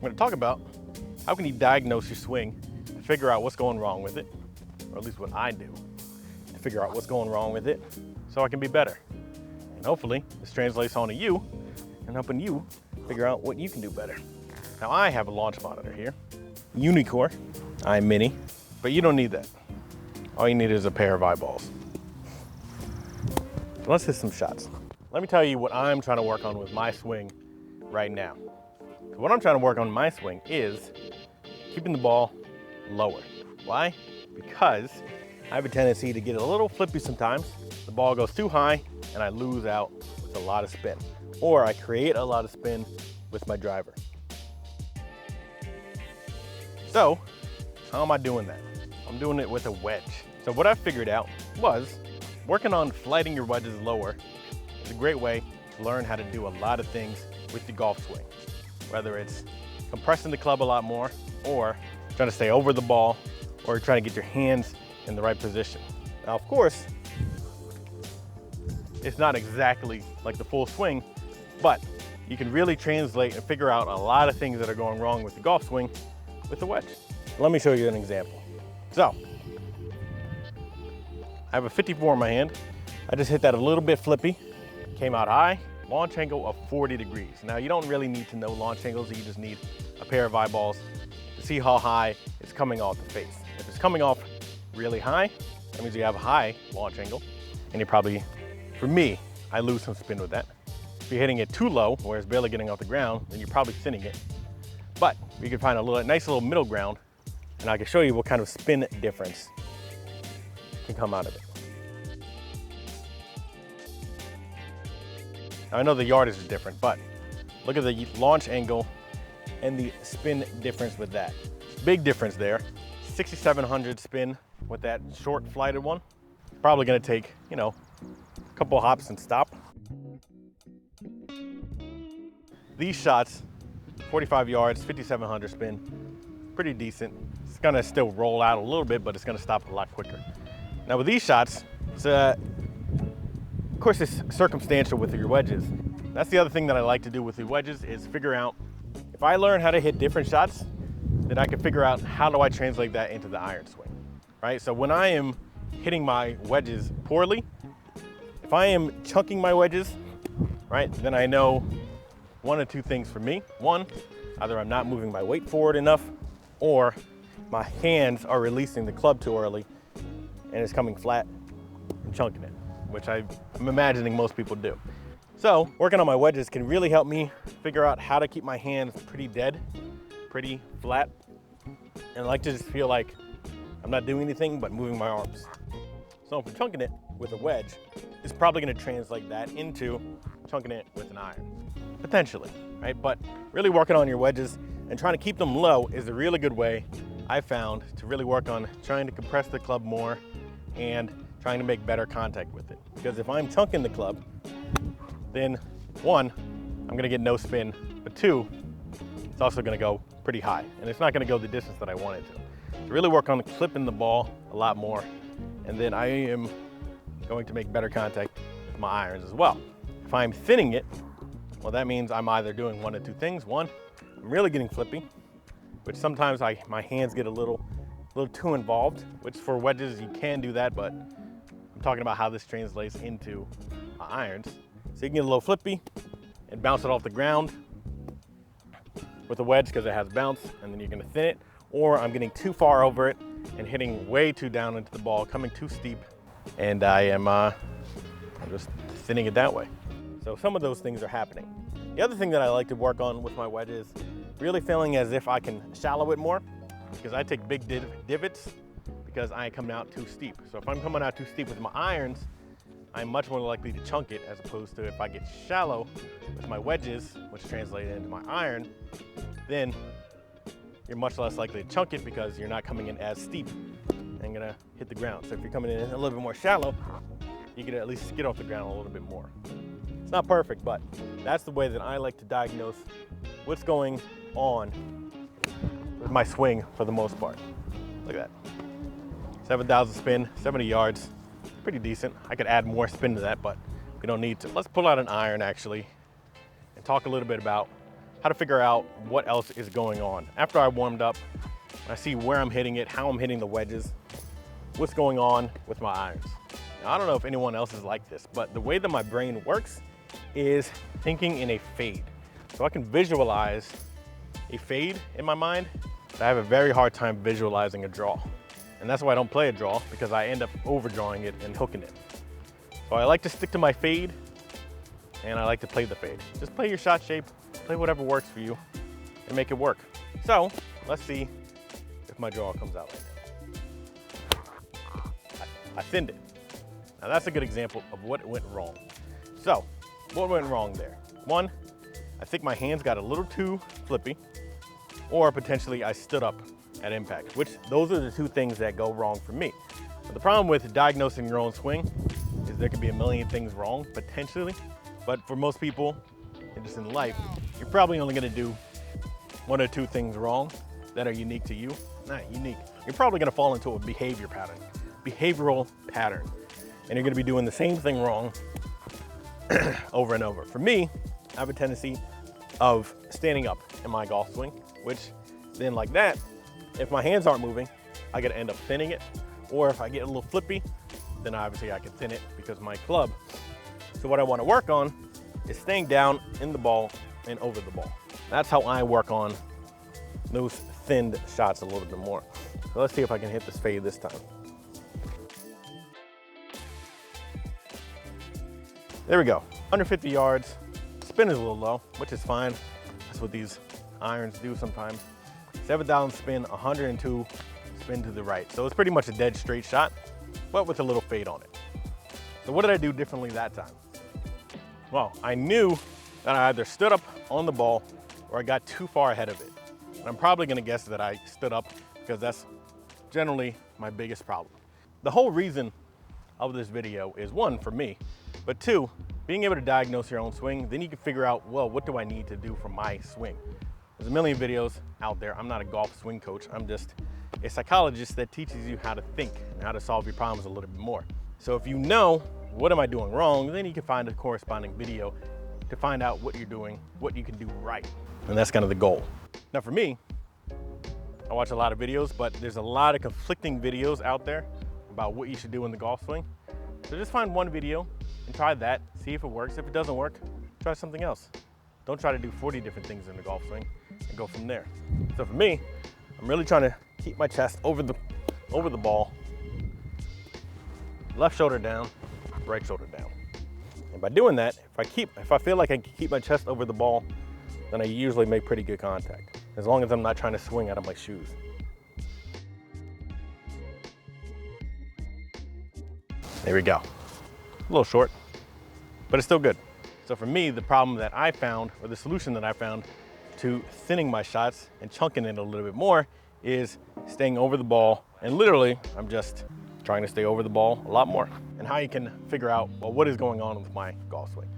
I'm going to talk about how can you diagnose your swing to figure out what's going wrong with it, or at least what I do to figure out what's going wrong with it so I can be better. And hopefully this translates onto you and helping you figure out what you can do better. Now I have a launch monitor here, Unicore, I'm mini, but you don't need that. All you need is a pair of eyeballs. So let's hit some shots. Let me tell you what I'm trying to work on with my swing right now. So what I'm trying to work on in my swing is keeping the ball lower. Why? Because I have a tendency to get a little flippy sometimes. The ball goes too high and I lose out with a lot of spin. Or I create a lot of spin with my driver. So, how am I doing that? I'm doing it with a wedge. So what I figured out was working on flighting your wedges lower is a great way to learn how to do a lot of things with the golf swing. Whether it's compressing the club a lot more, or trying to stay over the ball, or trying to get your hands in the right position. Now, of course, it's not exactly like the full swing, but you can really translate and figure out a lot of things that are going wrong with the golf swing with the wedge. Let me show you an example. So, I have a 54 in my hand. I just hit that a little bit flippy, came out high, launch angle of 40 degrees. Now you don't really need to know launch angles, you just need a pair of eyeballs to see how high it's coming off the face. If it's coming off really high, that means you have a high launch angle, and you probably, for me, I lose some spin with that. If you're hitting it too low, where it's barely getting off the ground, then you're probably thinning it. But you can find a nice little middle ground, and I can show you what kind of spin difference can come out of it. Now, I know the yardage is different, but look at the launch angle and the spin difference with that. Big difference there. 6,700 spin with that short flighted one. Probably gonna take, a couple hops and stop. These shots, 45 yards, 5,700 spin, pretty decent. It's gonna still roll out a little bit, but it's gonna stop a lot quicker. Now with these shots, of course it's circumstantial with your wedges. That's the other thing that I like to do with the wedges is figure out, if I learn how to hit different shots, then I can figure out how do I translate that into the iron swing, right? So when I am hitting my wedges poorly, if I am chunking my wedges, right, then I know one of two things for me. One, either I'm not moving my weight forward enough, or my hands are releasing the club too early and it's coming flat and chunking it, which I'm imagining most people do. So working on my wedges can really help me figure out how to keep my hands pretty dead, pretty flat, and I like to just feel like I'm not doing anything but moving my arms. So if I'm chunking it with a wedge, it's probably gonna translate that into chunking it with an iron, potentially, right? But really working on your wedges and trying to keep them low is a really good way I found to really work on trying to compress the club more and trying to make better contact with it. Because if I'm chunking the club, then one, I'm gonna get no spin, but two, it's also gonna go pretty high, and it's not gonna go the distance that I want it to. So really work on clipping the ball a lot more, and then I am going to make better contact with my irons as well. If I'm thinning it, well, that means I'm either doing one of two things. One, I'm really getting flippy, which sometimes my hands get a little too involved, which for wedges, you can do that, but I'm talking about how this translates into my irons. So you can get a little flippy and bounce it off the ground with a wedge because it has bounce, and then you're gonna thin it, or I'm getting too far over it and hitting way too down into the ball, coming too steep, and I'm just thinning it that way. So some of those things are happening. The other thing that I like to work on with my wedges, really feeling as if I can shallow it more, because I take big divots because I ain't coming out too steep. So if I'm coming out too steep with my irons, I'm much more likely to chunk it, as opposed to if I get shallow with my wedges, which translates into my iron, then you're much less likely to chunk it because you're not coming in as steep and gonna hit the ground. So if you're coming in a little bit more shallow, you can at least skid off the ground a little bit more. It's not perfect, but that's the way that I like to diagnose what's going on with my swing for the most part. Look at that. 7,000 spin, 70 yards, pretty decent. I could add more spin to that, but we don't need to. Let's pull out an iron actually and talk a little bit about how to figure out what else is going on. After I warmed up, I see where I'm hitting it, how I'm hitting the wedges, what's going on with my irons. Now, I don't know if anyone else is like this, but the way that my brain works is thinking in a fade. So I can visualize a fade in my mind, but I have a very hard time visualizing a draw. And that's why I don't play a draw, because I end up overdrawing it and hooking it. So I like to stick to my fade, and I like to play the fade. Just play your shot shape, play whatever works for you, and make it work. So let's see if my draw comes out like that. I thinned it. Now that's a good example of what went wrong. So what went wrong there? One, I think my hands got a little too flippy, or potentially I stood up at impact, which those are the two things that go wrong for me. But the problem with diagnosing your own swing is there could be a million things wrong, potentially. But for most people, and just in life, you're probably only gonna do one or two things wrong that are unique to you. Not unique. You're probably gonna fall into a behavioral pattern. And you're gonna be doing the same thing wrong over and over. For me, I have a tendency of standing up in my golf swing, which then like that, if my hands aren't moving, I gotta end up thinning it. Or if I get a little flippy, then obviously I can thin it because of my club. So what I wanna work on is staying down in the ball and over the ball. That's how I work on those thinned shots a little bit more. So let's see if I can hit this fade this time. There we go, 150 yards. Spin is a little low, which is fine. That's what these irons do sometimes. 7,000 spin, 102 spin to the right. So it's pretty much a dead straight shot, but with a little fade on it. So what did I do differently that time? Well, I knew that I either stood up on the ball or I got too far ahead of it. And I'm probably gonna guess that I stood up because that's generally my biggest problem. The whole reason of this video is one, for me, but two, being able to diagnose your own swing, then you can figure out, well, what do I need to do for my swing? There's a million videos out there. I'm not a golf swing coach. I'm just a psychologist that teaches you how to think and how to solve your problems a little bit more. So if you know, what am I doing wrong, then you can find a corresponding video to find out what you're doing, what you can do right. And that's kind of the goal. Now for me, I watch a lot of videos, but there's a lot of conflicting videos out there about what you should do in the golf swing. So just find one video and try that, see if it works. If it doesn't work, try something else. Don't try to do 40 different things in the golf swing and go from there. So for me, I'm really trying to keep my chest over the ball, left shoulder down, right shoulder down. And by doing that, if I feel like I can keep my chest over the ball, then I usually make pretty good contact, as long as I'm not trying to swing out of my shoes. There we go. A little short, but it's still good. So for me, the problem that I found, or the solution that I found to thinning my shots and chunking it a little bit more, is staying over the ball. And literally, I'm just trying to stay over the ball a lot more. And how you can figure out, well, what is going on with my golf swing.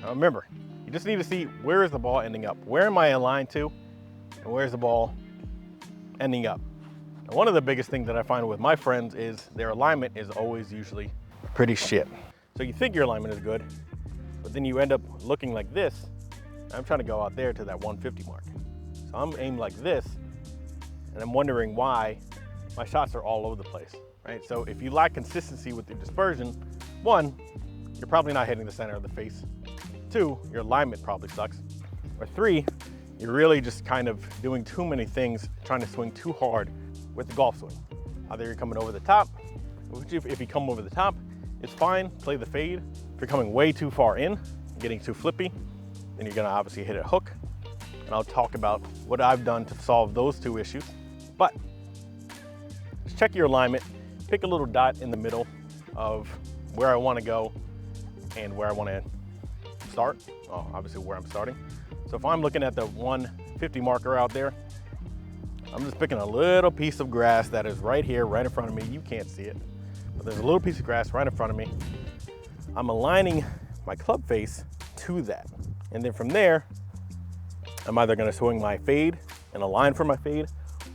Now remember, you just need to see, where is the ball ending up? Where am I aligned to? And where's the ball ending up? Now, one of the biggest things that I find with my friends is their alignment is always usually pretty shit. So you think your alignment is good, but then you end up looking like this. I'm trying to go out there to that 150 mark. So I'm aimed like this, and I'm wondering why my shots are all over the place, right? So if you lack consistency with your dispersion, one, you're probably not hitting the center of the face. Two, your alignment probably sucks. Or three, you're really just kind of doing too many things, trying to swing too hard with the golf swing. Either you're coming over the top, which if you come over the top, it's fine, play the fade. If you're coming way too far in, getting too flippy, then you're gonna obviously hit a hook. And I'll talk about what I've done to solve those two issues. But just check your alignment, pick a little dot in the middle of where I wanna go and where I wanna start, obviously where I'm starting. So if I'm looking at the 150 marker out there, I'm just picking a little piece of grass that is right here, right in front of me. You can't see it, but there's a little piece of grass right in front of me. I'm aligning my club face to that. And then from there, I'm either gonna swing my fade and align for my fade,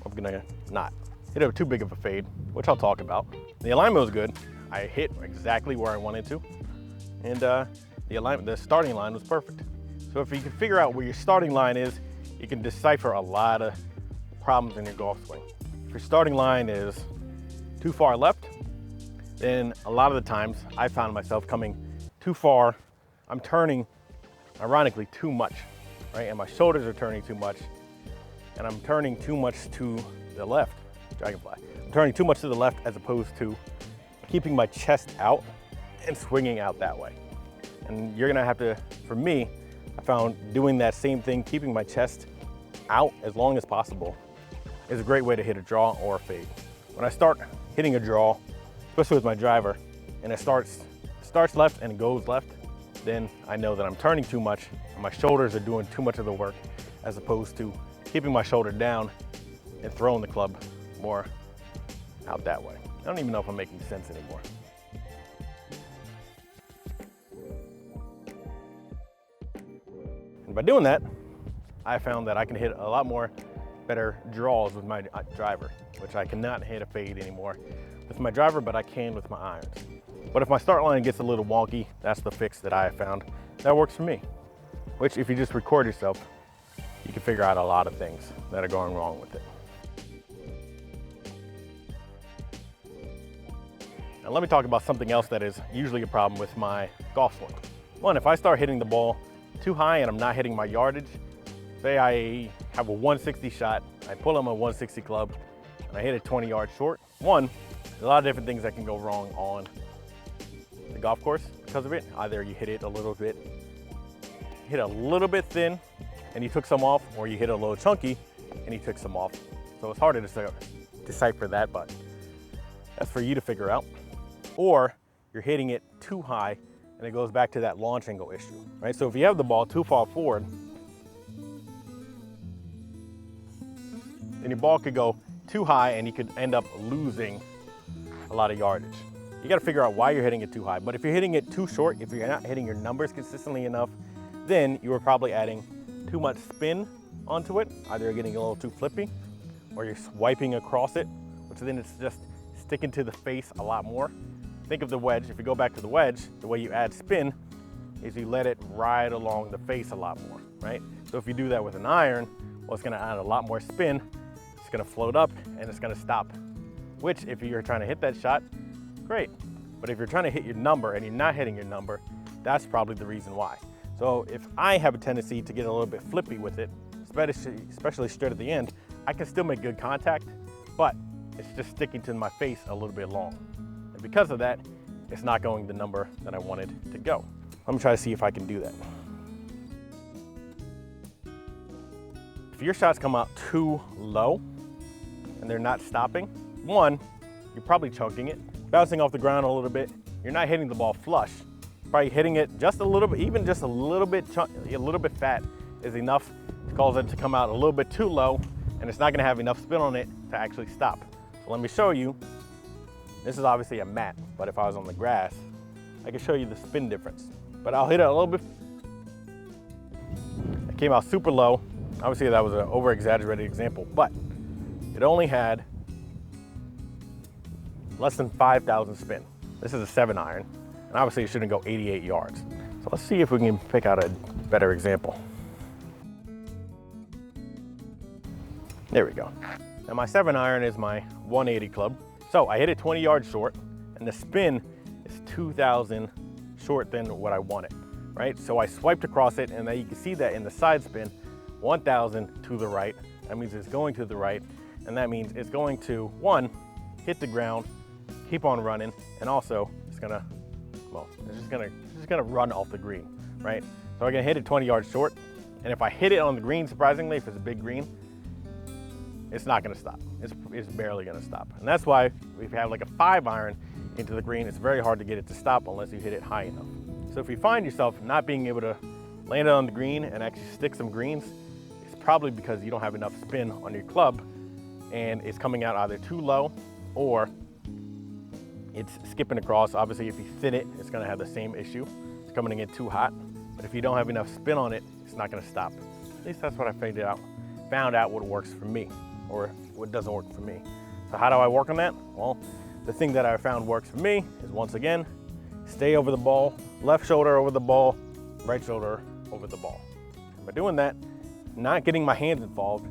or I'm gonna not. Hit it too big of a fade, which I'll talk about. The alignment was good. I hit exactly where I wanted to. And the starting line was perfect. So if you can figure out where your starting line is, you can decipher a lot of problems in your golf swing. If your starting line is too far left, then a lot of the times I found myself coming too far. I'm turning, ironically, too much, right? And my shoulders are turning too much, and I'm turning too much to the left, dragonfly. I'm turning too much to the left as opposed to keeping my chest out and swinging out that way. And you're gonna have to, for me, I found doing that same thing, keeping my chest out as long as possible, is a great way to hit a draw or a fade. When I start hitting a draw, especially with my driver, and it starts left and it goes left, then I know that I'm turning too much and my shoulders are doing too much of the work, as opposed to keeping my shoulder down and throwing the club more out that way. I don't even know if I'm making sense anymore. And by doing that, I found that I can hit a lot more better draws with my driver, which I cannot hit a fade anymore with my driver, but I can with my irons. But if my start line gets a little wonky, that's the fix that I have found that works for me, which if you just record yourself, you can figure out a lot of things that are going wrong with it. Now let me talk about something else that is usually a problem with my golf swing. One, if I start hitting the ball too high and I'm not hitting my yardage, say I have a 160 shot, I pull on my 160 club, and I hit it 20 yards short. One, there's a lot of different things that can go wrong on the golf course because of it. Either you hit it a little bit thin and you took some off, or you hit it a little chunky and you took some off. So it's harder to decipher that, but that's for you to figure out. Or you're hitting it too high and it goes back to that launch angle issue, right? So if you have the ball too far forward, then your ball could go too high and you could end up losing a lot of yardage. You gotta figure out why you're hitting it too high. But if you're hitting it too short, if you're not hitting your numbers consistently enough, then you are probably adding too much spin onto it. Either you're getting a little too flippy, or you're swiping across it, which then it's just sticking to the face a lot more. Think of the wedge. If you go back to the wedge, the way you add spin is you let it ride along the face a lot more, right? So if you do that with an iron, well, it's gonna add a lot more spin. It's gonna float up and it's gonna stop. Which, if you're trying to hit that shot, great. But if you're trying to hit your number and you're not hitting your number, that's probably the reason why. So if I have a tendency to get a little bit flippy with it, especially straight at the end, I can still make good contact, but it's just sticking to my face a little bit long. And because of that, it's not going the number that I wanted to go. I'm gonna try to see if I can do that. If your shots come out too low and they're not stopping, one, you're probably chunking it, bouncing off the ground a little bit. You're not hitting the ball flush. Probably hitting it just a little bit, even just a little bit fat is enough to cause it to come out a little bit too low, and it's not gonna have enough spin on it to actually stop. So let me show you. This is obviously a mat, but if I was on the grass, I can show you the spin difference. But I'll hit it a little bit. It came out super low. Obviously that was an over-exaggerated example, but it only had less than 5,000 spin. This is a 7-iron, and obviously it shouldn't go 88 yards. So let's see if we can pick out a better example. There we go. Now my 7-iron is my 180 club. So I hit it 20 yards short, and the spin is 2,000 short than what I wanted, right? So I swiped across it, and then you can see that in the side spin, 1,000 to the right. That means it's going to the right, and that means it's going to, one, hit the ground, keep on running, and also it's just gonna run off the green, right? So I'm gonna hit it 20 yards short, and if I hit it on the green, surprisingly, if it's a big green, it's not gonna stop. It's barely gonna stop. And that's why if you have like a 5-iron into the green, it's very hard to get it to stop unless you hit it high enough. So if you find yourself not being able to land it on the green and actually stick some greens, it's probably because you don't have enough spin on your club and it's coming out either too low or it's skipping across. Obviously, if you thin it, it's gonna have the same issue. It's coming in too hot. But if you don't have enough spin on it, it's not gonna stop. At least that's what I found out what works for me, or what doesn't work for me. So how do I work on that? Well, the thing that I found works for me is, once again, stay over the ball, left shoulder over the ball, right shoulder over the ball. And by doing that, not getting my hands involved,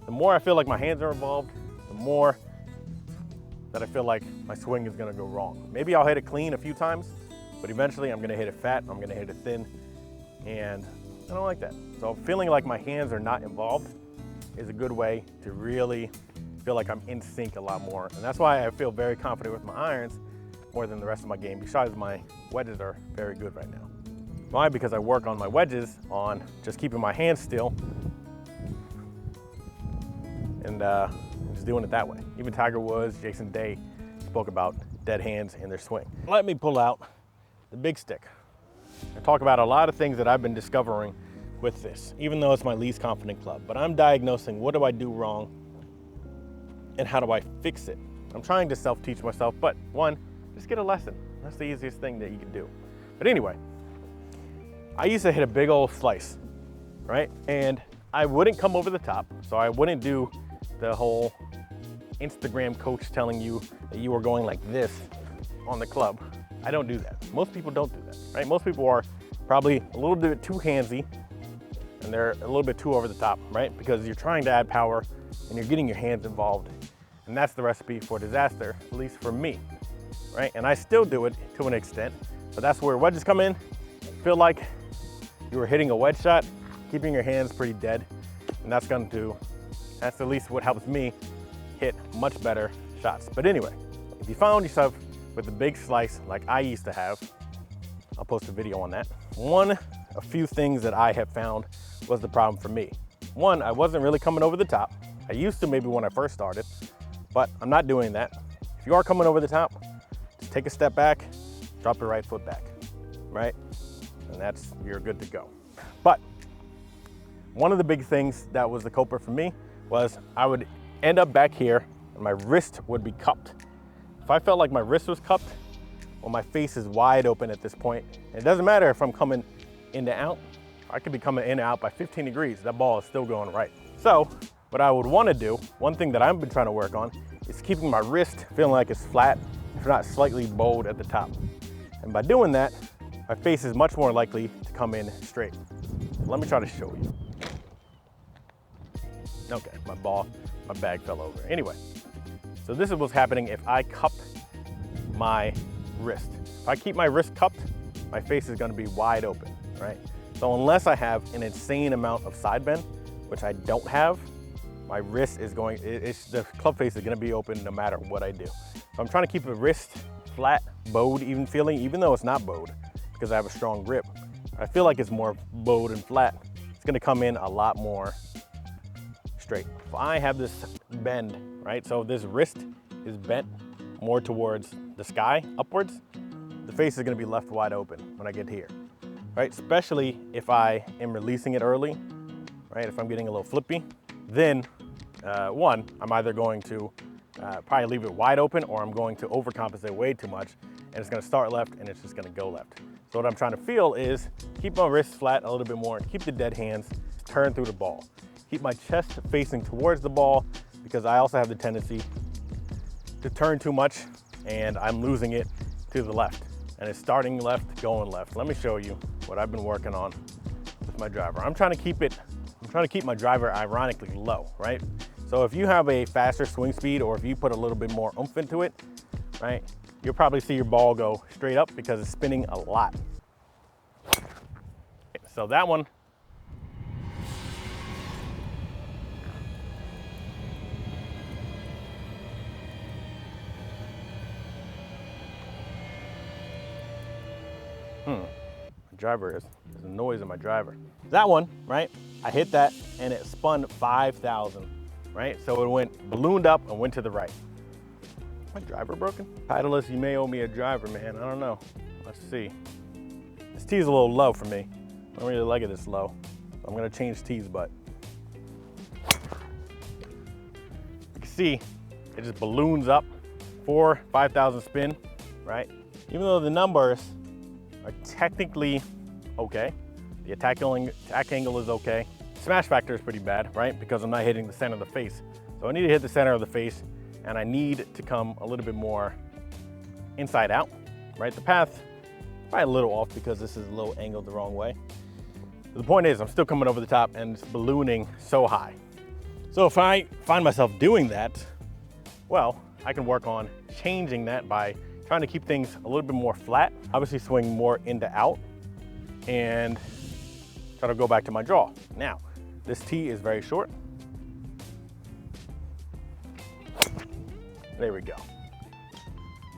the more I feel like my hands are involved, the more that I feel like my swing is gonna go wrong. Maybe I'll hit it clean a few times, but eventually I'm gonna hit it fat, I'm gonna hit it thin, and I don't like that. So feeling like my hands are not involved is a good way to really feel like I'm in sync a lot more. And that's why I feel very confident with my irons more than the rest of my game, besides my wedges are very good right now. Why? Because I work on my wedges on just keeping my hands still and just doing it that way. Even Tiger Woods, Jason Day spoke about dead hands in their swing. Let me pull out the big stick and talk about a lot of things that I've been discovering with this, even though it's my least confident club. But I'm diagnosing what do I do wrong and how do I fix it. I'm trying to self-teach myself, but one, just get a lesson. That's the easiest thing that you can do. But anyway, I used to hit a big old slice, right? And I wouldn't come over the top, so I wouldn't do the whole Instagram coach telling you that you were going like this on the club. I don't do that. Most people don't do that, right? Most people are probably a little bit too handsy and they're a little bit too over the top, right? Because you're trying to add power and you're getting your hands involved. And that's the recipe for disaster, at least for me, right? And I still do it to an extent, but that's where wedges come in. Feel like you were hitting a wedge shot, keeping your hands pretty dead, and that's at least what helps me hit much better shots. But anyway, if you found yourself with a big slice like I used to have, I'll post a video on that. A few things that I have found was the problem for me. One, I wasn't really coming over the top. I used to maybe when I first started, but I'm not doing that. If you are coming over the top, just take a step back, drop your right foot back, right? And you're good to go. But one of the big things that was the culprit for me was I would end up back here and my wrist would be cupped. If I felt like my wrist was cupped, well, my face is wide open at this point. And it doesn't matter if I'm coming in to out. I could be coming in and out by 15 degrees. That ball is still going right. So what I would want to do, one thing that I've been trying to work on, is keeping my wrist feeling like it's flat, if not slightly bowed at the top. And by doing that, my face is much more likely to come in straight. Let me try to show you. Okay, my bag fell over. Anyway, so this is what's happening if I cup my wrist. If I keep my wrist cupped, my face is gonna be wide open, right? So unless I have an insane amount of side bend, which I don't have, my wrist is the club face is gonna be open no matter what I do. So I'm trying to keep the wrist flat, bowed even feeling, even though it's not bowed, because I have a strong grip. I feel like it's more bowed and flat. It's gonna come in a lot more straight. If I have this bend, right? So this wrist is bent more towards the sky, upwards, the face is gonna be left wide open when I get here, right? Especially if I am releasing it early, right? If I'm getting a little flippy, then one, I'm either going to probably leave it wide open or I'm going to overcompensate way too much and it's gonna start left and it's just gonna go left. So what I'm trying to feel is keep my wrists flat a little bit more, keep the dead hands, turn through the ball. Keep my chest facing towards the ball because I also have the tendency to turn too much and I'm losing it to the left. And it's starting left, going left. Let me show you what I've been working on with my driver. I'm trying to keep my driver ironically low, right? So if you have a faster swing speed or if you put a little bit more oomph into it, right, you'll probably see your ball go straight up because it's spinning a lot. So that one, my driver there's a noise in my driver. That one, right, I hit that and it spun 5,000, right? So it went ballooned up and went to the right. My driver broken? Titleist, you may owe me a driver, man. I don't know. Let's see. This tee's a little low for me. I don't really like it this low. So I'm gonna change tees, but you can see it just balloons up 5,000 spin, right? Even though the numbers are technically okay, the attack angle is okay. Smash factor is pretty bad, right? Because I'm not hitting the center of the face. So I need to hit the center of the face and I need to come a little bit more inside out, right? The path, probably a little off because this is a little angled the wrong way. The point is, I'm still coming over the top and it's ballooning so high. So if I find myself doing that, well, I can work on changing that by trying to keep things a little bit more flat, obviously swing more into out, and try to go back to my draw. Now, this tee is very short. There we go.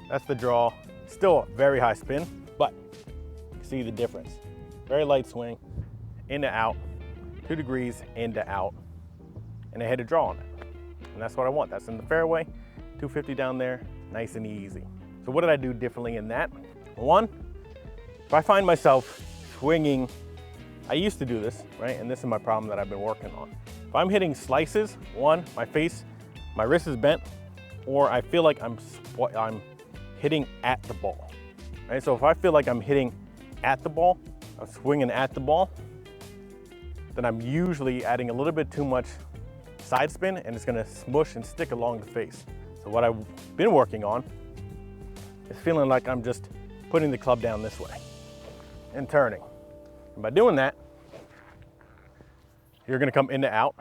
That's the draw. Still very high spin, but you can see the difference. Very light swing, into out, 2 degrees into out, and I hit a draw on it. And that's what I want. That's in the fairway, 250 down there, nice and easy. So what did I do differently in that? One, if I find myself swinging, I used to do this, right? And this is my problem that I've been working on. If I'm hitting slices, one, my wrist is bent, or I feel like I'm hitting at the ball, right? So if I feel like I'm hitting at the ball, I'm swinging at the ball, then I'm usually adding a little bit too much side spin and it's gonna smush and stick along the face. So what I've been working on is feeling like I'm just putting the club down this way and turning. And by doing that, you're gonna come into out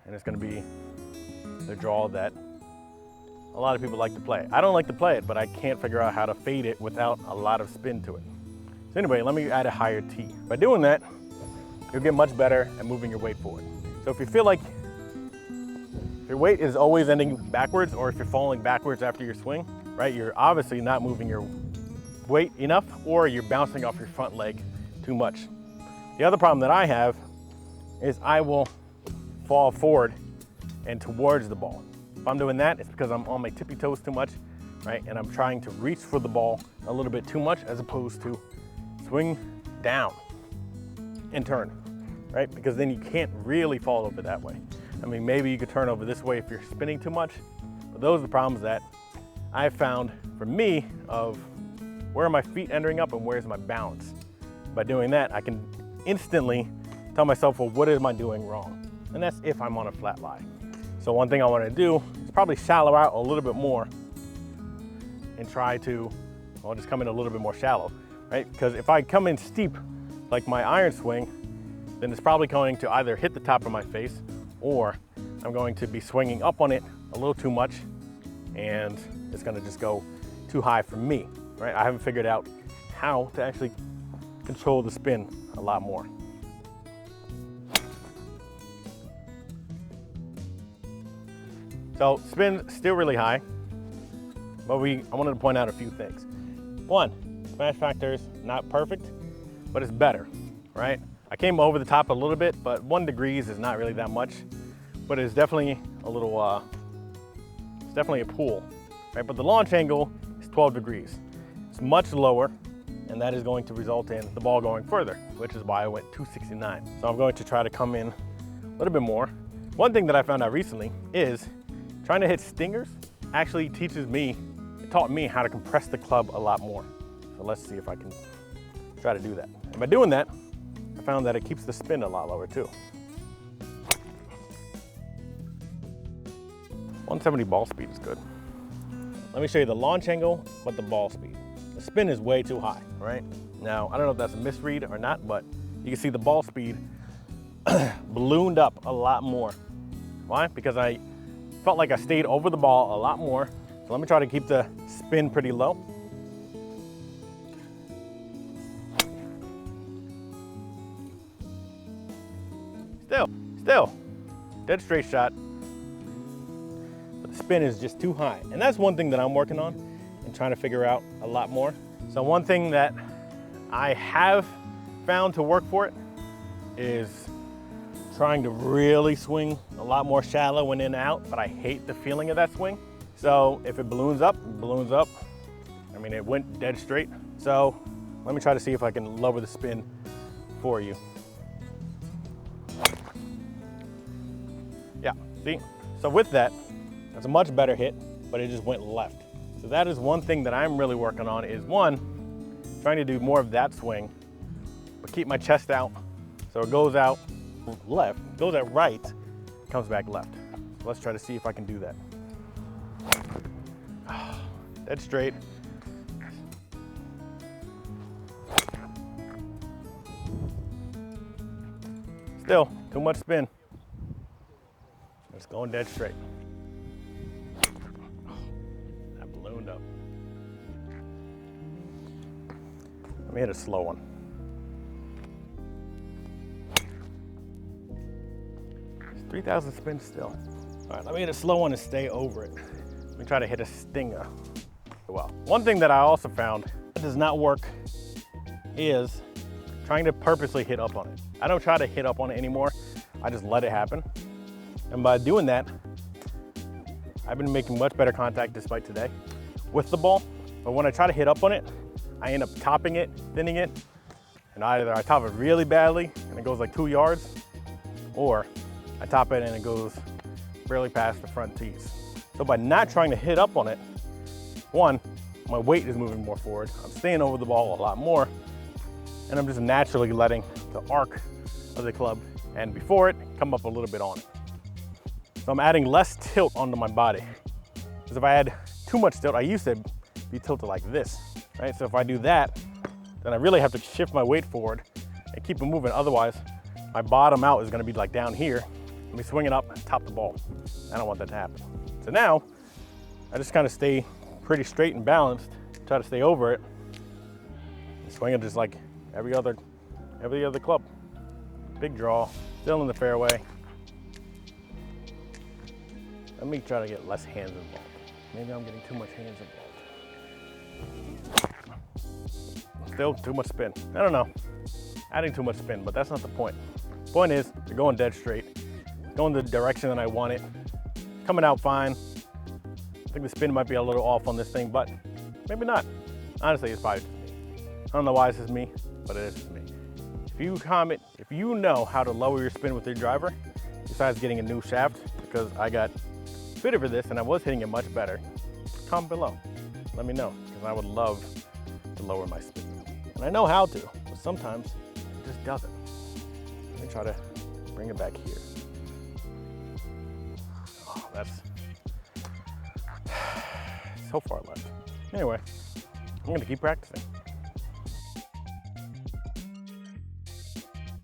and it's gonna be the draw that a lot of people like to play. I don't like to play it, but I can't figure out how to fade it without a lot of spin to it. So anyway, let me add a higher tee. By doing that, you'll get much better at moving your weight forward. So if you feel like your weight is always ending backwards, or if you're falling backwards after your swing, right, you're obviously not moving your weight enough, or you're bouncing off your front leg too much. The other problem that I have is I will fall forward and towards the ball. If I'm doing that, it's because I'm on my tippy toes too much, right? And I'm trying to reach for the ball a little bit too much as opposed to swing down and turn, right? Because then you can't really fall over that way. I mean, maybe you could turn over this way if you're spinning too much, but those are the problems that I've found for me of where are my feet ending up and where's my balance. By doing that, I can instantly tell myself, well, what am I doing wrong? And that's if I'm on a flat lie. So one thing I want to do is probably shallow out a little bit more and try to, well, just come in a little bit more shallow, right? Because if I come in steep, like my iron swing, then it's probably going to either hit the top of my face or I'm going to be swinging up on it a little too much and it's going to just go too high for me, right? I haven't figured out how to actually control the spin a lot more. So spin's still really high, but I wanted to point out a few things. One, smash factor's not perfect, but it's better, right? I came over the top a little bit, but 1 degree is not really that much, but it's definitely a little, it's definitely a pool, right? But the launch angle is 12 degrees. It's much lower, and that is going to result in the ball going further, which is why I went 269. So I'm going to try to come in a little bit more. One thing that I found out recently is trying to hit stingers actually taught me how to compress the club a lot more. So let's see if I can try to do that. And by doing that, I found that it keeps the spin a lot lower too. 170 ball speed is good. Let me show you the launch angle, but the ball speed. The spin is way too high, right? Now, I don't know if that's a misread or not, but you can see the ball speed ballooned up a lot more. Why? Because I felt like I stayed over the ball a lot more. So let me try to keep the spin pretty low. Still, dead straight shot. But the spin is just too high. And that's one thing that I'm working on and trying to figure out a lot more. So one thing that I have found to work for it is trying to really swing a lot more shallow and in and out, but I hate the feeling of that swing. So if it balloons up, it balloons up. I mean, it went dead straight. So let me try to see if I can lower the spin for you. Yeah, see? So with that, that's a much better hit, but it just went left. So that is one thing that I'm really working on is one, trying to do more of that swing, but keep my chest out. So it goes out left, goes out right, comes back left. So let's try to see if I can do that. Dead straight. Still, too much spin. It's going dead straight. That ballooned up. Let me hit a slow one. It's 3,000 spins still. All right, let me hit a slow one and stay over it. Let me try to hit a stinger. Well, one thing that I also found that does not work is trying to purposely hit up on it. I don't try to hit up on it anymore. I just let it happen. And by doing that, I've been making much better contact despite today with the ball. But when I try to hit up on it, I end up topping it, thinning it, and either I top it really badly and it goes like 2 yards, or I top it and it goes barely past the front tees. So by not trying to hit up on it, one, my weight is moving more forward. I'm staying over the ball a lot more, and I'm just naturally letting the arc of the club and before it come up a little bit on it. So I'm adding less tilt onto my body. Because if I add too much tilt, I used to be tilted like this, right? So if I do that, then I really have to shift my weight forward and keep it moving. Otherwise, my bottom out is gonna be like down here. Let me swing it up and top the ball. I don't want that to happen. So now, I just kind of stay pretty straight and balanced, try to stay over it, and swing it just like every other club. Big draw, still in the fairway. Let me try to get less hands involved. Maybe I'm getting too much hands involved. Still too much spin. I don't know, adding too much spin, but that's not the point. The point is, they're going dead straight, going the direction that I want it, coming out fine. I think the spin might be a little off on this thing, but maybe not. Honestly, it's probably just me. I don't know why it's just me, but it is just me. If you comment, if you know how to lower your spin with your driver, besides getting a new shaft, because I got fitted for this and I was hitting it much better, comment below. Let me know, because I would love to lower my spin. And I know how to, but sometimes it just doesn't. Let me try to bring it back here. Oh, that's so far left. Anyway, I'm gonna keep practicing.